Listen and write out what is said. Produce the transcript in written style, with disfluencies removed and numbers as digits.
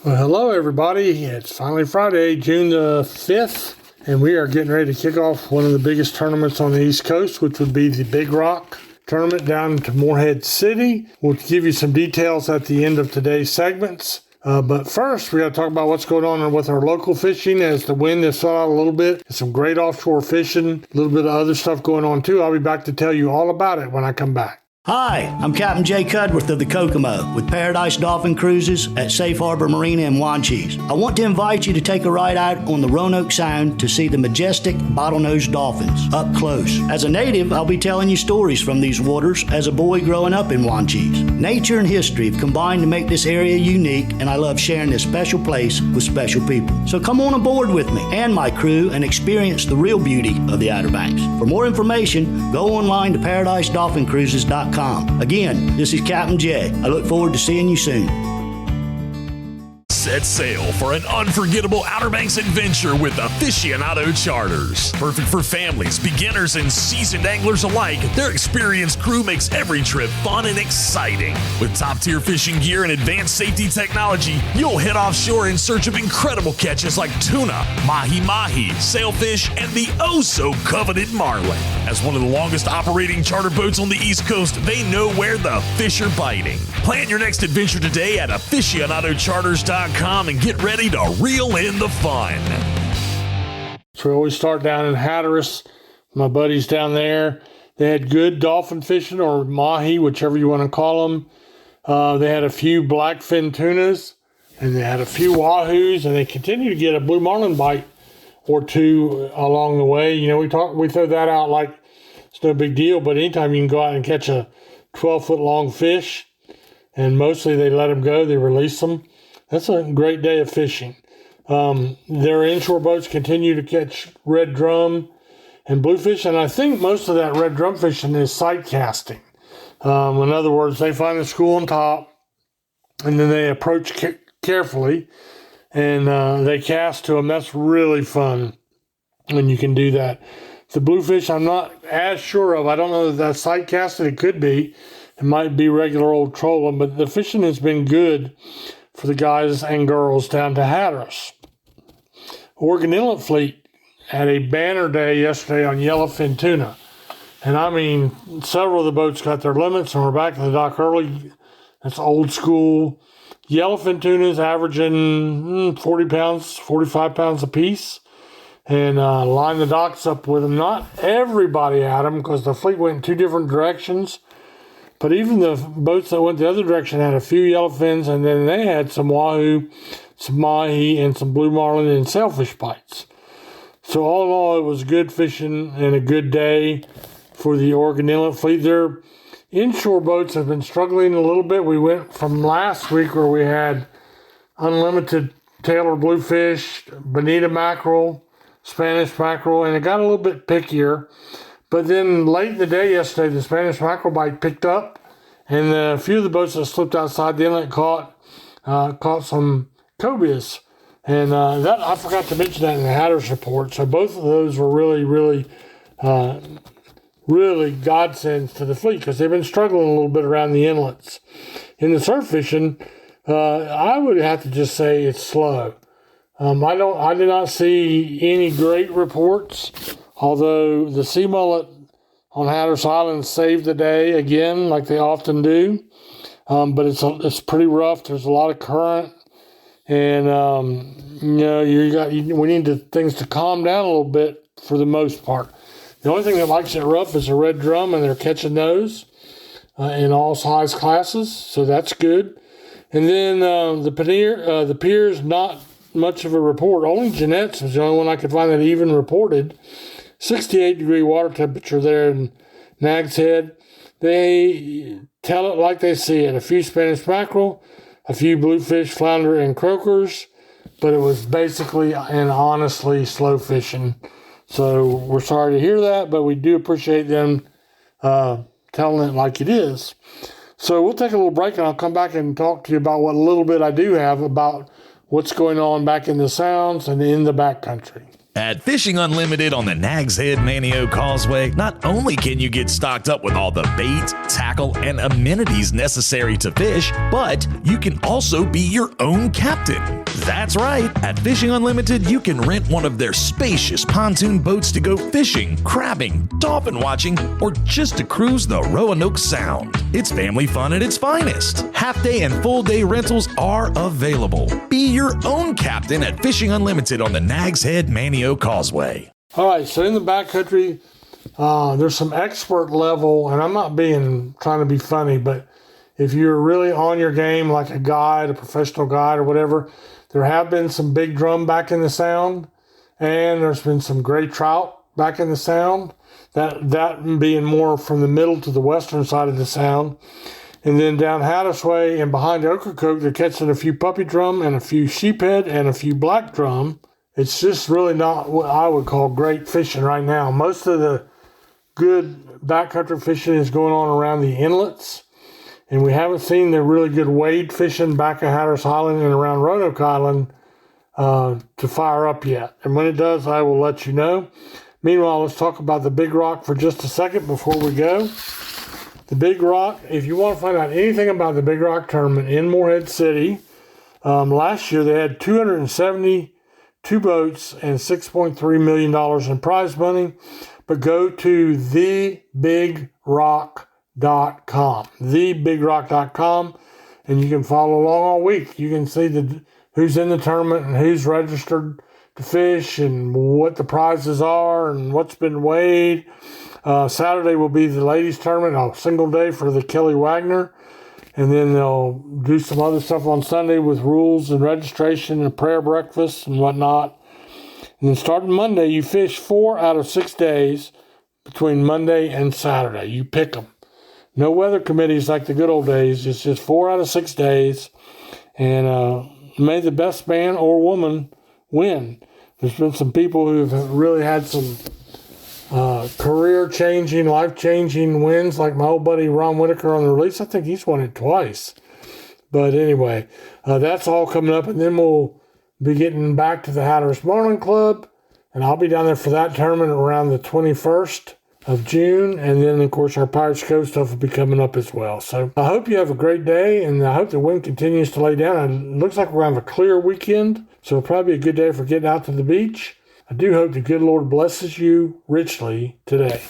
Well, hello everybody. It's finally Friday, June the 5th, and we are getting ready to kick off one of the biggest tournaments on the East Coast, which would be the Big Rock tournament down to Morehead City. We'll give you some details at the end of today's segments. But first, we got to talk about what's going on with our local fishing as the wind has thawed out a little bit. Some great offshore fishing, a little bit of other stuff going on too. I'll be back to tell you all about it when I come back. Hi, I'm Captain Jay Cudworth of the Kokomo with Paradise Dolphin Cruises at Safe Harbor Marina in Wanchese. I want to invite you to take a ride out on the Roanoke Sound to see the majestic bottlenose dolphins up close. As a native, I'll be telling you stories from these waters as a boy growing up in Wanchese. Nature and history have combined to make this area unique, and I love sharing this special place with special people. So come on aboard with me and my crew and experience the real beauty of the Outer Banks. For more information, go online to ParadiseDolphinCruises.com. Again, this is Captain Jay. I look forward to seeing you soon. Set sail for an unforgettable Outer Banks adventure with Aficionado Charters. Perfect for families, beginners, and seasoned anglers alike, their experienced crew makes every trip fun and exciting. With top-tier fishing gear and advanced safety technology, you'll head offshore in search of incredible catches like tuna, mahi-mahi, sailfish, and the oh-so-coveted marlin. As one of the longest operating charter boats on the East Coast, they know where the fish are biting. Plan your next adventure today at aficionadocharters.com and get ready to reel in the fun. So we always start down in Hatteras. My buddies down there, they had good dolphin fishing, or mahi, whichever you want to call them. They had a few blackfin tunas, and they had a few wahoos, and they continue to get a blue marlin bite or two along the way. You know, we throw that out like it's no big deal, but anytime you can go out and catch a 12-foot long fish, and mostly they let them go, they release them. That's a great day of fishing. Their inshore boats continue to catch red drum and bluefish, and I think most of that red drum fishing is sight casting. In other words, they find a school on top, and then they approach carefully, and they cast to them. That's really fun when you can do that. The bluefish, I'm not as sure of. I don't know if that's sight casting. It could be. It might be regular old trolling, but the fishing has been good for the guys and girls down to Hatteras. Oregon Inlet Fleet had a banner day yesterday on yellowfin tuna. And I mean, several of the boats got their limits and we're back to the dock early. That's old school. Yellowfin tunas averaging 40 pounds, 45 pounds a piece. And line the docks up with them. Not everybody had them because the fleet went in two different directions. But even the boats that went the other direction had a few yellowfins, and then they had some wahoo, some mahi, and some blue marlin and sailfish bites. So all in all, it was good fishing and a good day for the Oregon Inlet Fleet. Their inshore boats have been struggling a little bit. We went from last week where we had unlimited Taylor bluefish, bonita mackerel, Spanish mackerel, and it got a little bit pickier. But then late in the day yesterday, the Spanish mackerel bite picked up, and a few of the boats that slipped outside the inlet caught some cobias. And that I forgot to mention that in the Hatteras report. So both of those were really godsends to the fleet because they've been struggling a little bit around the inlets. In the surf fishing, I would have to just say it's slow. I did not see any great reports. Although the sea mullet on Hatteras Island saved the day again, like they often do. But it's pretty rough. There's a lot of current. And, we need things to calm down a little bit for the most part. The only thing that likes it rough is a red drum, and they're catching those in all size classes. So that's good. And then the piers, not much of a report. Only Jeanette's was the only one I could find that even reported. 68-degree water temperature there in Nag's Head. They tell it like they see it. A few Spanish mackerel, a few bluefish, flounder, and croakers, but it was basically and honestly slow fishing. So we're sorry to hear that, but we do appreciate them telling it like it is. So we'll take a little break, and I'll come back and talk to you about what little bit I do have about what's going on back in the Sounds and in the backcountry. At Fishing Unlimited on the Nags Head Manio Causeway, not only can you get stocked up with all the bait, tackle, and amenities necessary to fish, but you can also be your own captain. That's right. At Fishing Unlimited, you can rent one of their spacious pontoon boats to go fishing, crabbing, dolphin watching, or just to cruise the Roanoke Sound. It's family fun at its finest. Half-day and full-day rentals are available. Be your own captain at Fishing Unlimited on the Nags Head Manio Causeway. All right, so in the backcountry, there's some expert level, and I'm not trying to be funny, but if you're really on your game, like a guide, a professional guide or whatever, there have been some big drum back in the Sound, and there's been some gray trout back in the Sound, that being more from the middle to the western side of the Sound. And then down Hatteras Way and behind Ocracoke, they're catching a few puppy drum and a few sheephead and a few black drum. It's just really not what I would call great fishing right now. Most of the good backcountry fishing is going on around the inlets, and we haven't seen the really good wade fishing back at Hatteras Island and around Roanoke Island to fire up yet. And when it does, I will let you know. Meanwhile, let's talk about the Big Rock for just a second before we go. The Big Rock, if you want to find out anything about the Big Rock tournament in Morehead City, last year they had 272 boats and $6.3 million in prize money. But go to thebigrock.com, thebigrock.com, and you can follow along all week. You can see who's in the tournament and who's registered to fish and what the prizes are and what's been weighed. Saturday will be the ladies' tournament, a single day for the Kelly Wagner. And then they'll do some other stuff on Sunday with rules and registration and prayer breakfast and whatnot. And then starting Monday, you fish 4 out of 6 days between Monday and Saturday. You pick them. No weather committees like the good old days. It's just 4 out of 6 days. And may the best man or woman win. There's been some people who've really had some career-changing, life-changing wins, like my old buddy Ron Whitaker on the release. I think he's won it twice. But anyway, that's all coming up. And then we'll be getting back to the Hatteras Marlin Club, and I'll be down there for that tournament around the 21st of June, and then, of course, our Pirates Cove stuff will be coming up as well. So I hope you have a great day, and I hope the wind continues to lay down. It looks like we're going to have a clear weekend, so it'll probably be a good day for getting out to the beach. I do hope the good Lord blesses you richly today.